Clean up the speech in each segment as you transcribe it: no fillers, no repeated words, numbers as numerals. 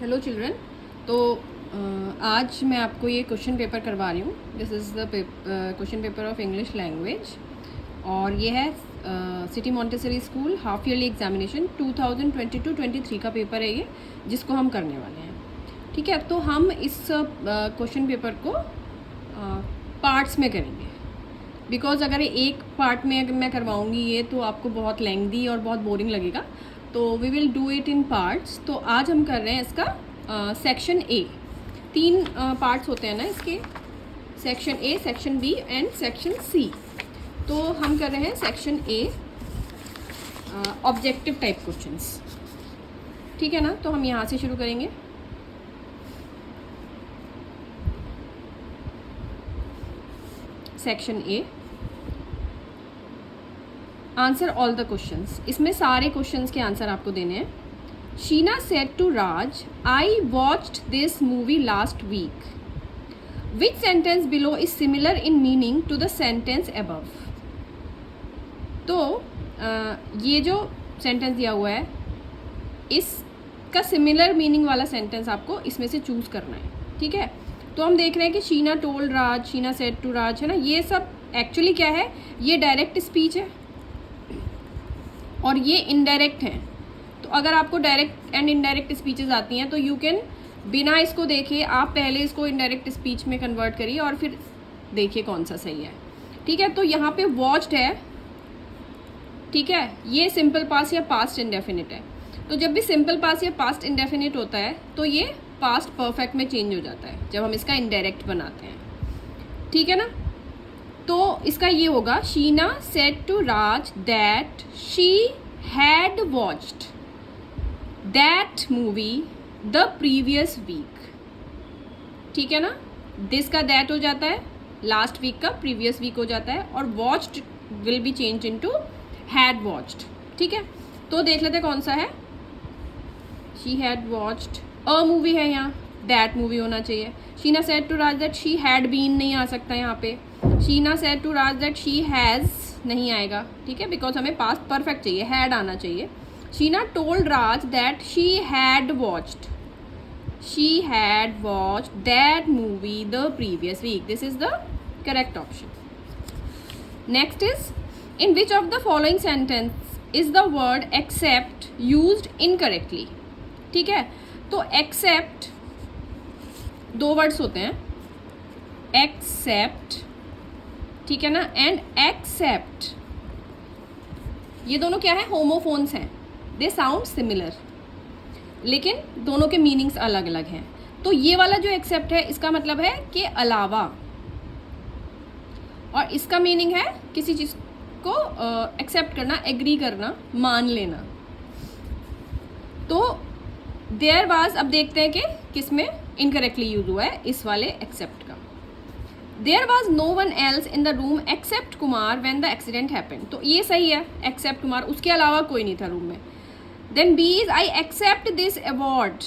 Hello children. तो आज मैं आपको ये क्वेश्चन पेपर करवा रही हूँ। This is the question paper of English language और ये है city Montessori school half yearly examination 2022-23 का पेपर है ये, जिसको हम करने वाले हैं। ठीक है, तो हम इस क्वेश्चन पेपर को पार्ट्स में करेंगे, बिकॉज अगर एक पार्ट में अगर मैं करवाऊँगी ये तो आपको बहुत लेंथी और बहुत बोरिंग लगेगा, तो we will do it in parts. तो आज हम कर रहे हैं इसका सेक्शन ए। 3 पार्ट्स होते हैं ना इसके, section A, section B and section C. तो हम कर रहे हैं section A, objective type questions. ठीक है ना, तो हम यहाँ से शुरू करेंगे। Section A, answer all the questions. इसमें सारे क्वेश्चंस के आंसर आपको देने हैं। Sheena said to Raj, I watched this movie last week. Which sentence below is similar in meaning to the sentence above. तो ये जो सेंटेंस दिया हुआ है, इसका सिमिलर मीनिंग वाला सेंटेंस आपको इसमें से चूज करना है। ठीक है, तो हम देख रहे हैं कि Sheena told Raj, Sheena said to Raj, है ना। ये सब एक्चुअली क्या है, ये डायरेक्ट स्पीच है और ये इनडायरेक्ट हैं। तो अगर आपको डायरेक्ट एंड इनडायरेक्ट स्पीचेस आती हैं तो यू कैन बिना इसको देखे आप पहले इसको इनडायरेक्ट स्पीच में कन्वर्ट करिए और फिर देखिए कौन सा सही है। ठीक है, तो यहाँ पे वॉच्ड है। ठीक है, ये सिंपल पास्ट या पास्ट इंडेफिनिट है। तो जब भी सिंपल पास्ट या पास्ट इंडेफिनिट होता है तो ये पास्ट परफेक्ट में चेंज हो जाता है जब हम इसका इनडायरेक्ट बनाते हैं। ठीक है ना, तो इसका ये होगा, Sheena said to Raj that she had watched that movie the previous week. ठीक है ना, दिस का दैट हो जाता है, लास्ट वीक का प्रीवियस वीक हो जाता है, और watched will be change into had watched. ठीक है, तो देख लेते कौन सा है। She had watched, a movie है, यहाँ दैट मूवी होना चाहिए। Sheena said to Raj that she had been नहीं आ सकता यहाँ पे। Sheena said to Raj that she has नहीं आएगा। ठीक है, बिकॉज हमें पास्ट परफेक्ट चाहिए, हैड आना चाहिए। Sheena told Raj that she had watched that movie the previous week. This is the correct option. Next is, in which of the following sentence is the word except used incorrectly. ठीक है, तो accept 2 words होते हैं, accept, ठीक है ना, and accept. ये दोनों क्या है, होमोफोन्स हैं। दे साउंड सिमिलर, लेकिन दोनों के मीनिंग्स अलग अलग हैं। तो ये वाला जो एक्सेप्ट है इसका मतलब है कि अलावा, और इसका मीनिंग है किसी चीज़ को एक्सेप्ट करना, एग्री करना, मान लेना। तो देयर वाज, अब देखते हैं कि किस में इनकरेक्टली यूज हुआ है इस वाले एक्सेप्ट का। There was no one else in the room except Kumar when the accident happened. तो ये सही है, एक्सेप्ट कुमार, उसके अलावा कोई नहीं था रूम में। Then B is, I except this award.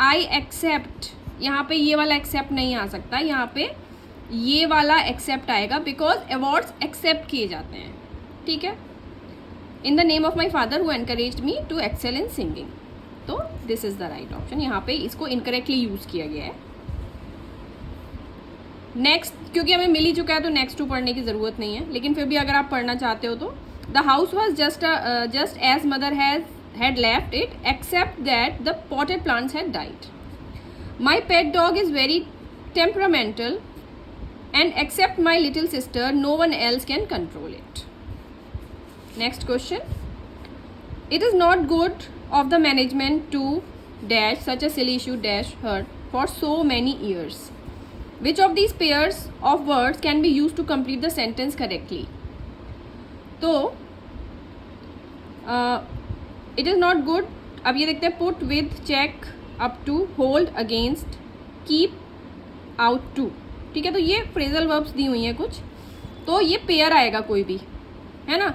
I except, यहाँ पे ये वाला एक्सेप्ट नहीं आ सकता, यहाँ पे ये वाला एक्सेप्ट आएगा, बिकॉज अवार्ड्स एक्सेप्ट किए जाते हैं। ठीक है, in the name of my father who encouraged me to excel in singing. तो this is the right option. यहाँ पे इसको इनकरेक्टली यूज किया गया है। नेक्स्ट, क्योंकि हमें मिल ही चुका है तो नेक्स्ट 2 पढ़ने की ज़रूरत नहीं है, लेकिन फिर भी अगर आप पढ़ना चाहते हो तो, the house was just as mother had left it except that the potted plants had died. My pet dog is very temperamental and except my little sister no one else can control it. Next question, it is not good of the management to dash such a silly issue dash her for so many years. Which of these pairs of words can be used to complete the sentence correctly? तो it is not good, अब ये देखते हैं, put with, check, up to, hold, against, keep, out to। ठीक है, तो ये phrasal verbs दी हुई हैं कुछ, तो ये पेयर आएगा कोई भी, है ना।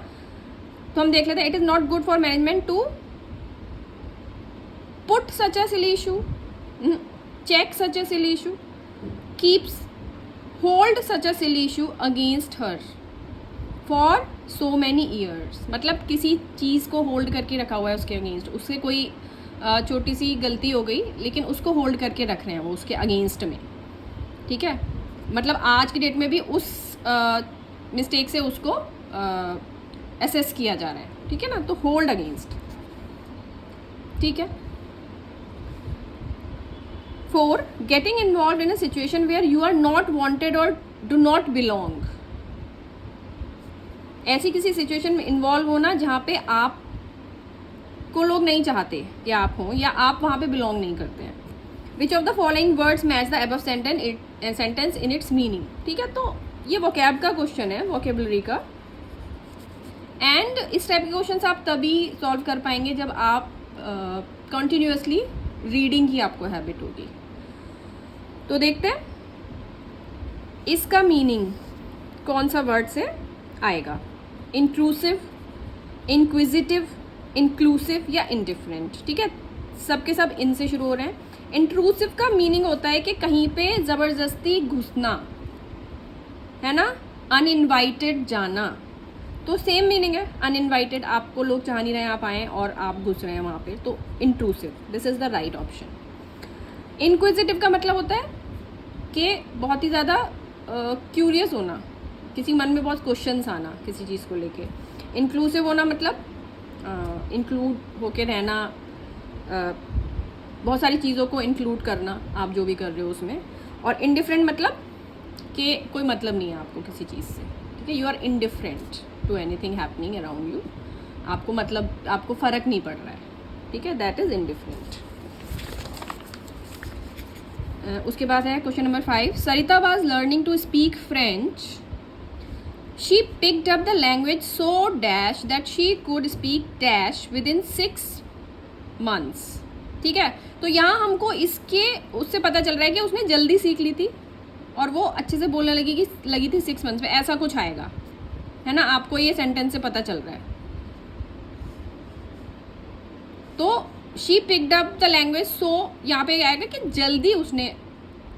तो हम देख लेते हैं, it is not good for management to put such a silly issue, check such a silly issue, keeps, hold such a silly issue against her for so many years। मतलब किसी चीज़ को होल्ड करके रखा हुआ है उसके अगेंस्ट, उससे कोई छोटी सी गलती हो गई, लेकिन उसको होल्ड करके रख रहे हैं वो उसके अगेंस्ट में, ठीक है। मतलब आज की डेट में भी उस मिस्टेक से उसको असेस किया जा रहा है, ठीक है ना, तो होल्ड अगेंस्ट, ठीक है। 4, getting involve in a situation where you are not wanted और डू नॉट बिलोंग। ऐसी किसी सिचुएशन में इन्वॉल्व होना जहाँ पे आप को लोग नहीं चाहते कि आप हों, या आप वहाँ पे बिलोंग नहीं करते हैं। Which of the following words match the above sentence in its meaning, ठीक है। तो ये वोकैब का क्वेश्चन है, वोकेबलरी का, एंड इस टाइप के क्वेश्चन आप तभी सॉल्व कर पाएंगे जब आप कंटिन्यूसली रीडिंग की आपको हैबिट होगी। तो देखते हैं इसका मीनिंग कौन सा वर्ड से आएगा। इंट्रूसिव, इंक्विजिटिव, इंक्लूसिव या इंडिफरेंट, ठीक है। सबके सब इन से शुरू हो रहे हैं। इंट्रूसिव का मीनिंग होता है कि कहीं पे ज़बरदस्ती घुसना, है ना, अनइनवाइटेड जाना। तो सेम मीनिंग है, अनइनवाइटेड, आपको लोग चाह नहीं रहे हैं आप आएँ और आप घुस रहे हैं वहाँ पे, तो intrusive, this is the right option. Inquisitive का मतलब होता है कि बहुत ही ज़्यादा क्यूरियस होना, किसी मन में बहुत क्वेश्चंस आना किसी चीज़ को लेके। इंक्लूसिव होना मतलब इंक्लूड होके रहना, बहुत सारी चीज़ों को इंक्लूड करना आप जो भी कर रहे हो उसमें। और इनडिफरेंट मतलब कि कोई मतलब नहीं है आपको किसी चीज़ से, ठीक है। You are indifferent to anything happening around you, आपको मतलब आपको फ़र्क नहीं पड़ रहा है, ठीक है, दैट इज़ इनडिफरेंट। उसके बाद है question number 5। Sarita was learning to speak French, she picked up the language so dash that she could speak dash within 6 months, ठीक है। तो यहाँ हमको इसके उससे पता चल रहा है कि उसने जल्दी सीख ली थी और वो अच्छे से बोलने लगी थी 6 months में, ऐसा कुछ आएगा, है ना। आपको ये सेंटेंस से पता चल रहा है। तो she picked up the language, so यहाँ पे आएगा कि जल्दी उसने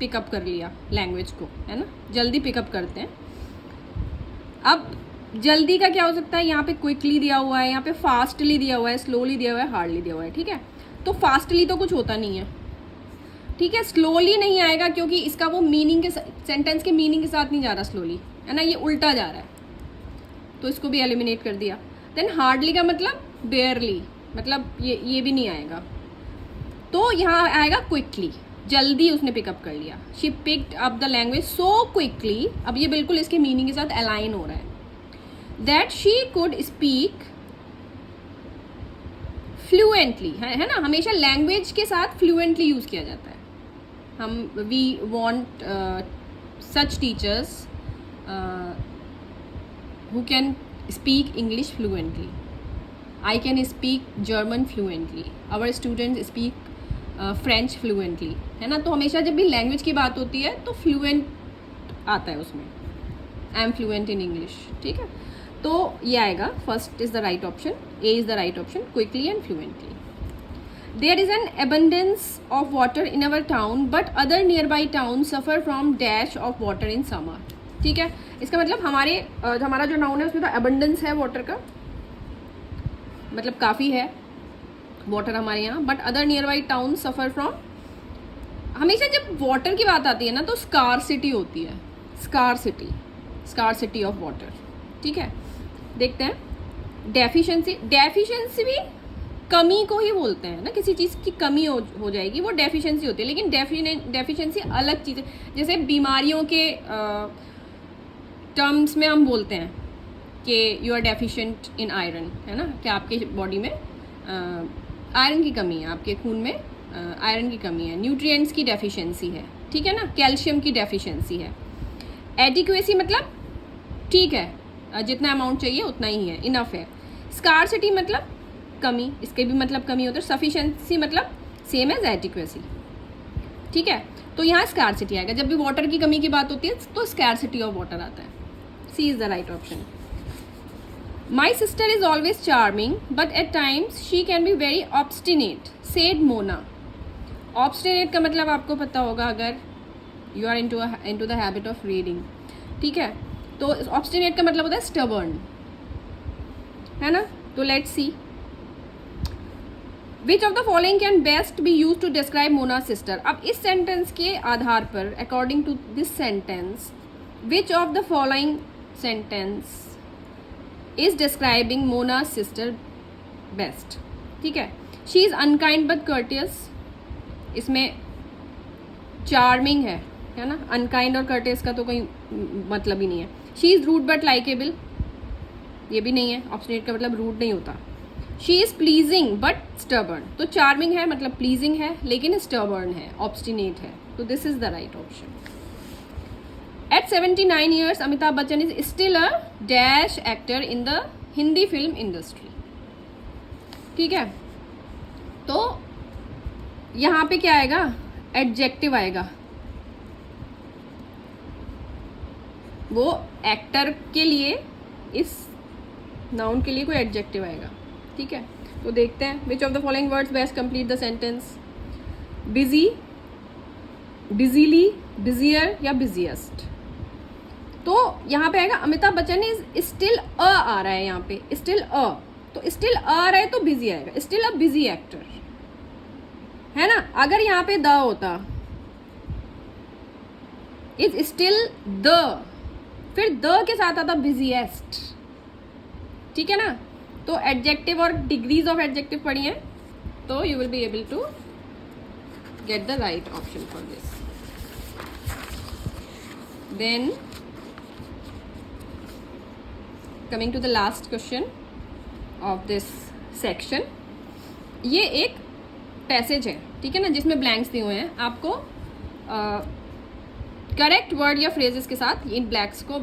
पिकअप कर लिया लैंग्वेज को, है ना, जल्दी पिकअप करते हैं। अब जल्दी का क्या हो सकता है, यहाँ पे क्विकली दिया हुआ है, यहाँ पे फास्टली दिया हुआ है, स्लोली दिया हुआ है, हार्डली दिया हुआ है, ठीक है। तो फास्टली तो कुछ होता नहीं है, ठीक है। स्लोली नहीं आएगा क्योंकि इसका वो मीनिंग के सेंटेंस के मीनिंग के साथ नहीं जा रहा स्लोली, है ना, ये उल्टा जा रहा है, तो इसको भी एलिमिनेट कर दिया। देन हार्डली का मतलब बेयरली, मतलब ये भी नहीं आएगा। तो यहाँ आएगा क्विकली, जल्दी उसने पिकअप कर लिया। She picked up the language so quickly, अब ये बिल्कुल इसके मीनिंग के साथ अलाइन हो रहा है। That she could speak fluently, है ना, हमेशा लैंग्वेज के साथ फ्लुएंटली यूज़ किया जाता है। हम we want such teachers who can speak English fluently. I can speak German fluently. Our students speak French fluently, है ना। तो हमेशा जब भी लैंग्वेज की बात होती है तो फ्लुएंट आता है उसमें, I am fluent in English, ठीक है। तो ये आएगा, first is the right option, A is the right option, quickly and fluently. There is an abundance of water in our town but other nearby town suffer from dash of water in summer, ठीक है। इसका मतलब हमारा जो town है उसमें तो abundance है वाटर का, मतलब काफ़ी है वाटर हमारे यहाँ, but other nearby town suffer from, हमेशा जब वाटर की बात आती है ना तो स्कारसिटी होती है, स्कारसिटी ऑफ वाटर, ठीक है। देखते हैं डेफिशिएंसी भी कमी को ही बोलते हैं ना, किसी चीज़ की कमी हो जाएगी वो डेफिशिएंसी होती है, लेकिन डेफिशिएंसी अलग चीज़ है। जैसे बीमारियों के टर्म्स में हम बोलते हैं कि you are deficient in iron, है ना, कि आपके बॉडी में आयरन की कमी है, आपके खून में आयरन की कमी है, न्यूट्रिएंट्स की डेफिशिएंसी है, ठीक है ना, कैल्शियम की डेफिशिएंसी है। एडिक्वेसी मतलब ठीक है, जितना अमाउंट चाहिए उतना ही है, इनफ है। स्कारसिटी मतलब कमी, इसके भी मतलब कमी होता है। सफिशिएंसी मतलब सेम एज एडिक्वेसी, ठीक है। तो यहाँ स्कारसिटी आएगा, जब भी वाटर की कमी की बात होती है तो स्कारसिटी ऑफ वाटर आता है। C is the right option. My sister is always charming but at times she can be very obstinate, said Mona. Obstinate का मतलब आपको पता होगा अगर you are into the habit of reading, ठीक है। तो ऑब्स्टिनेट का मतलब होता है स्टबर्न, है ना। तो let's see, which of the following can best be use to describe Mona sister. अब इस सेंटेंस के आधार पर according to this sentence which of the following sentence is describing Mona sister best. ठीक है. She is unkind but courteous. इसमें charming है ना. अनकाइंड और कर्टियस का तो कोई मतलब ही नहीं है. She is rude but likeable, ये भी नहीं है. ऑब्स्टिनेट का मतलब रूड नहीं होता. She is pleasing but stubborn. तो चार्मिंग है मतलब प्लीजिंग है लेकिन स्टर्बर्न है, ऑब्स्टिनेट है. तो this is the right option. At 79 years, Amitabh Bachchan is still a dash actor in the Hindi film industry. ठीक है. तो यहाँ पे क्या आएगा? एडजेक्टिव आएगा. वो एक्टर के लिए, इस नाउन के लिए कोई एडजेक्टिव आएगा. ठीक है. तो देखते हैं. Which of the following words best complete the sentence. Busy, busily, busier या बिजिएस्ट. तो यहाँ पे आएगा अमिताभ बच्चन इज स्टिल आ रहा है यहाँ पे. स्टिल तो स्टिल आ रहा है तो बिजी आएगा. स्टिल अ बिजी एक्टर है ना. अगर यहाँ पे द होता, इज स्टिल द, फिर द के साथ आता बिजीएस्ट. ठीक है ना. तो एडजेक्टिव और डिग्रीज ऑफ एडजेक्टिव पढ़ी है तो you will be able to get the right option for this. Then coming to the last question of this section. ये एक पैसेज है, ठीक है ना, जिसमें ब्लैंक्स दिए हुए हैं. आपको करेक्ट वर्ड या फ्रेजेस के साथ इन ब्लैंक्स को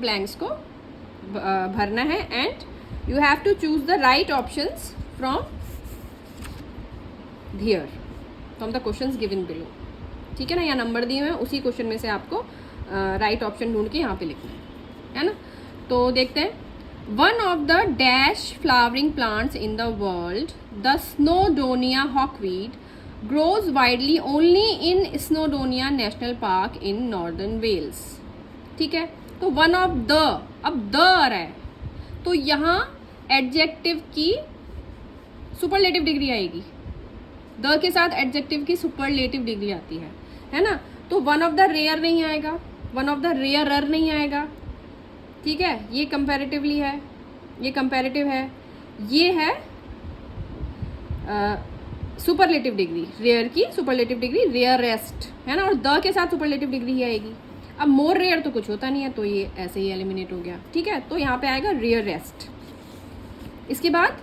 भरना है. And you have to choose the right options from the questions given below. ठीक है ना. या नंबर दिए हुए हैं, उसी क्वेश्चन में से आपको राइट ऑप्शन ढूंढ के यहाँ पे लिखना है ना. तो देखते हैं. One of the dash flowering plants in the world, the Snowdonia hawkweed, grows widely only in Snowdonia National Park in Northern Wales. ठीक है. तो one of the, अब the आ रहा है तो यहाँ एडजेक्टिव की सुपरलेटिव डिग्री आएगी. the के साथ एडजेक्टिव की सुपरलेटिव डिग्री आती है ना. तो one of the rare नहीं आएगा, one of the rarer नहीं आएगा. ठीक है. ये कंपैरेटिवली है, ये कंपैरेटिव है, ये है सुपरलेटिव डिग्री. रेयर की सुपरलेटिव डिग्री रेयरेस्ट है ना. और द के साथ सुपरलेटिव डिग्री ही आएगी. अब मोर रेयर तो कुछ होता नहीं है तो ये ऐसे ही एलिमिनेट हो गया. ठीक है. तो यहाँ पे आएगा रेयरेस्ट. इसके बाद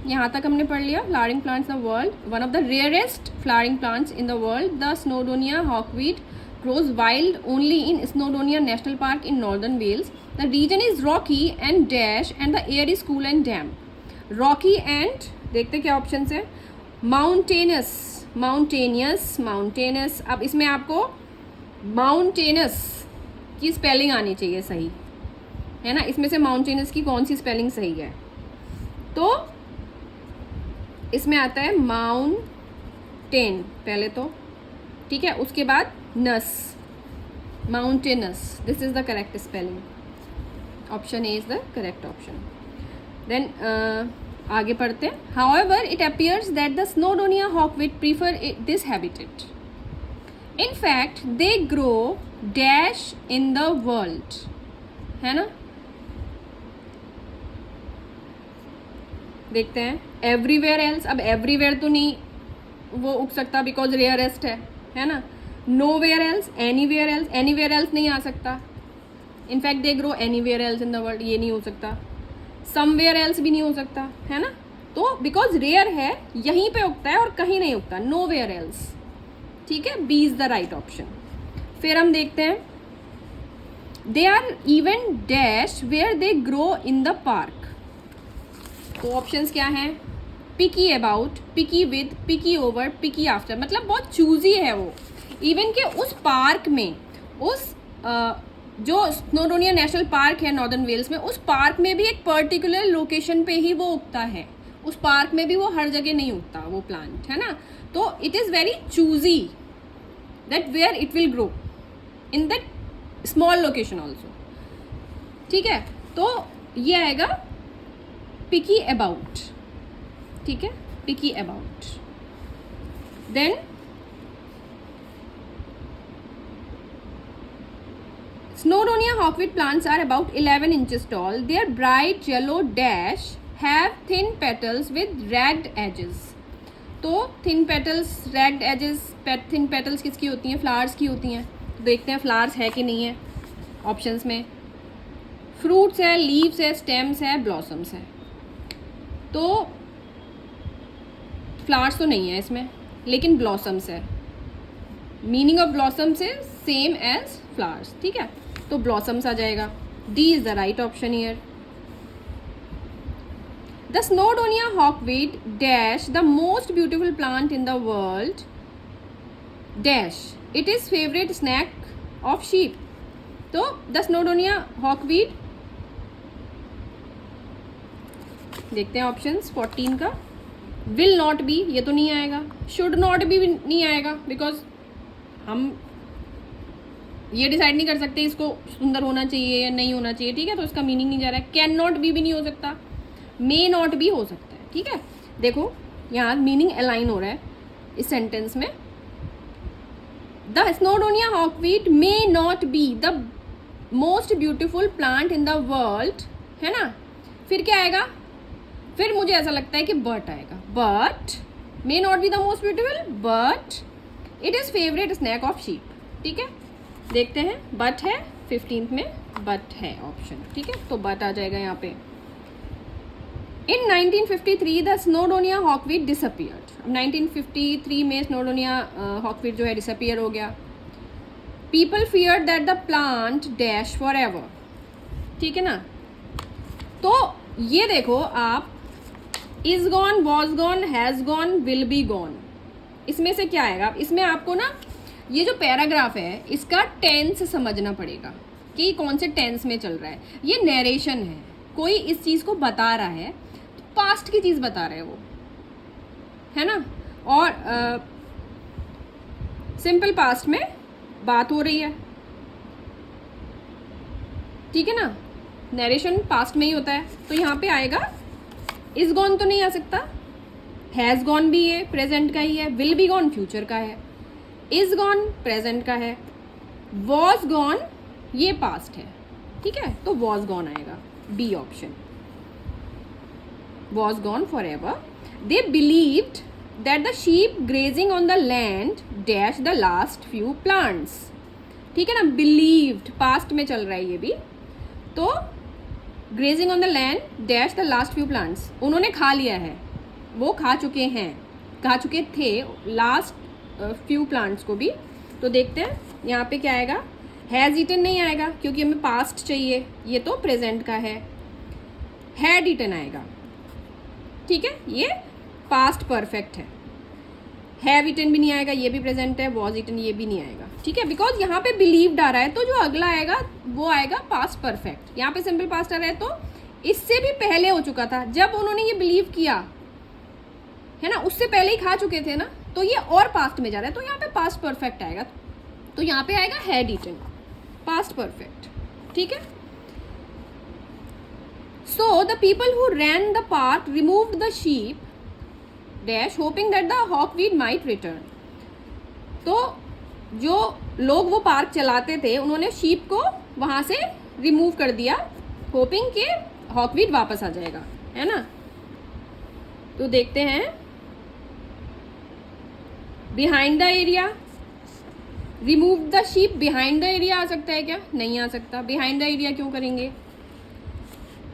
यहाँ तक हमने पढ़ लिया. Flowering plants in the world, one of the rarest flowering plants in the world, the Snowdonia hawkweed grows wild only in Snowdonia National Park in northern Wales. The region is rocky and dash and the air is cool and damp. Rocky and देखते क्या options है. Mountainous, mountainous, mountainous. अब इसमें आपको mountainous की spelling आनी चाहिए सही है ना. इसमें से mountainous की कौन सी स्पेलिंग सही है. तो इसमें आता है mountain पहले तो. ठीक है. उसके बाद नस, mountainous. This is the correct spelling. Option A is the correct option. Then आगे पढ़ते हैं. However it appears that the Snowdonia hawkweed prefer this habitat. In fact they grow dash in the world है ना. देखते हैं. Everywhere else. अब everywhere तो नहीं वो उग सकता बिकॉज रेयरेस्ट है ना. Nowhere else, anywhere else. Anywhere else नहीं आ सकता. In fact they grow anywhere else in the world, ये नहीं हो सकता. समवेयर एल्स भी नहीं हो सकता है ना. तो बिकॉज रेयर है यहीं पे उगता है और कहीं नहीं उगता. Nowhere else. ठीक है. B is the right option. फिर हम देखते हैं. They are even dash where they grow in the park. तो ऑप्शंस क्या हैं. Picky about, picky with, picky over, picky after. मतलब बहुत चूजी है वो. इवन के उस पार्क में, उस जो स्नोडोनिया नेशनल पार्क है नॉर्दर्न वेल्स में, उस पार्क में भी एक पर्टिकुलर लोकेशन पे ही वो उगता है. उस पार्क में भी वो हर जगह नहीं उगता वो प्लांट है ना. तो it is very choosy that where it will grow in that small location also. ठीक है. तो ये आएगा पिकी अबाउट. ठीक है. Picky about. Then Snowdonia hawkweed plants are about 11 inches tall. Their bright yellow dash have thin petals with ragged edges. तो thin petals, ragged edges, thin petals किसकी होती हैं? फ्लावर्स की होती हैं. तो देखते हैं फ्लावर्स है कि नहीं है ऑप्शंस में. फ्रूट्स है, लीव्स है, स्टेम्स है, ब्लॉसम्स है. तो फ्लावर्स तो नहीं है इसमें, लेकिन ब्लॉसम्स है. Meaning of blossoms is same as flowers. ठीक है, तो ब्लॉसम्स आ जाएगा. D is the right option here. The Snowdonia hawkweed dash the most beautiful plant in the world dash it is favourite snack of sheep. तो the Snowdonia hawkweed, देखते हैं options 14 का. Will not be, ये तो नहीं आएगा. Should not be नहीं आएगा, बिकॉज हम ये डिसाइड नहीं कर सकते इसको सुंदर होना चाहिए या नहीं होना चाहिए. ठीक है, तो इसका मीनिंग नहीं जा रहा है. कैन नॉट बी भी नहीं हो सकता, मे नॉट बी हो सकता है. ठीक है, देखो यहाँ मीनिंग अलाइन हो रहा है इस सेंटेंस में. The Snowdonia hawkweed may not be the most beautiful plant in the world, है ना. फिर क्या आएगा? फिर मुझे ऐसा लगता है कि बट आएगा. But may not be the most beautiful, but it is favourite snack of sheep. ठीक है, देखते हैं. बट है 15th में, बट है ऑप्शन. ठीक है, तो बट आ जाएगा यहाँ पे. इन 1953 द स्नोडोनिया हॉकवीड डिसअपियर्ड. 1953 में स्नोडोनिया हॉकवीड जो है डिसअपियर हो गया. People feared that the plant dash for ever. ठीक है ना. तो ये देखो आप, is gone, was gone, has gone, will be gone, इसमें से क्या आएगा? इसमें आपको ना ये जो पैराग्राफ है इसका टेंस समझना पड़ेगा कि कौन से टेंस में चल रहा है. ये नरेशन है, कोई इस चीज़ को बता रहा है, तो पास्ट की चीज़ बता रहा है वो, है ना. और सिंपल पास्ट में बात हो रही है. ठीक है ना, नरेशन पास्ट में ही होता है. तो यहाँ पे आएगा इज गॉन, तो नहीं आ सकता. हैज़ गॉन भी है, प्रेजेंट का ही है. विल बी गॉन फ्यूचर का है. इज गॉन प्रेजेंट का है. वॉज गॉन ये पास्ट है. ठीक है, तो वॉज गॉन आएगा, B option. Was gone forever. They believed that the sheep grazing on the land dash the last few plants. ठीक है ना, बिलीव्ड पास्ट में चल रहा है ये भी. तो grazing on the land dash the last few plants, उन्होंने खा लिया है, वो खा चुके हैं, खा चुके थे लास्ट फ्यू प्लांट्स को भी. तो देखते हैं यहाँ पे क्या आएगा. हैज़ ईटन नहीं आएगा क्योंकि हमें पास्ट चाहिए, ये तो प्रेजेंट का है. हैड ईटन आएगा. ठीक है, ये पास्ट परफेक्ट है. हैव ईटन भी नहीं आएगा, ये भी प्रेजेंट है. वॉज ईटन ये भी नहीं आएगा. ठीक है, बिकॉज यहाँ पे बिलीव्ड आ रहा है, तो जो अगला आएगा वो आएगा पास्ट परफेक्ट. यहाँ पे सिंपल पास्ट आ रहा है, तो इससे भी पहले हो चुका था जब उन्होंने ये बिलीव किया, है ना. उससे पहले ही खा चुके थे ना, तो ये और पास्ट में जा रहा है, तो यहाँ पे पास्ट परफेक्ट आएगा. तो यहाँ पे आएगा हैड ईटन, पास्ट परफेक्ट. ठीक है. So the people who ran the park removed the sheep dash hoping that the hawkweed might return. तो जो लोग वो पार्क चलाते थे उन्होंने शीप को वहां से रिमूव कर दिया, होपिंग के हॉकवीड वापस आ जाएगा, है ना. तो देखते हैं. Behind the area, remove the sheep behind the area आ सकता है क्या? नहीं आ सकता. बिहाइंड द एरिया क्यों करेंगे?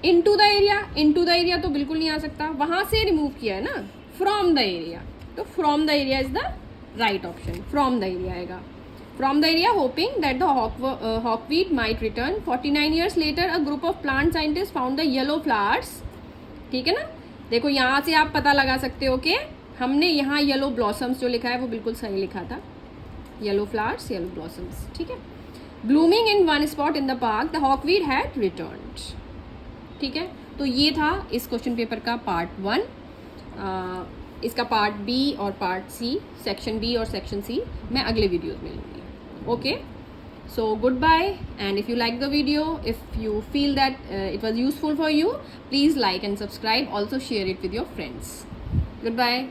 Into the area, into the area तो बिल्कुल नहीं आ सकता, वहां से रिमूव किया है ना. फ्रॉम द एरिया, तो from the area is the right option. From the area आएगा. From the area hoping that the hawkweed might return. 49 years later a group of plant scientists found the yellow flowers. ठीक है ना. देखो यहाँ से आप पता लगा सकते हो कि हमने यहाँ येलो ब्लॉसम्स जो लिखा है वो बिल्कुल सही लिखा था. Yellow flowers, yellow blossoms. ठीक है. Blooming in one spot in the park the hawkweed had returned. ठीक है, तो ये था इस क्वेश्चन पेपर का पार्ट 1. इसका पार्ट बी और पार्ट सी, सेक्शन बी और सेक्शन सी मैं अगले वीडियोज में लूँगी. Okay, so goodbye, and if you like the video, if you feel that it was useful for you, please like and subscribe. Also share it with your friends. Goodbye.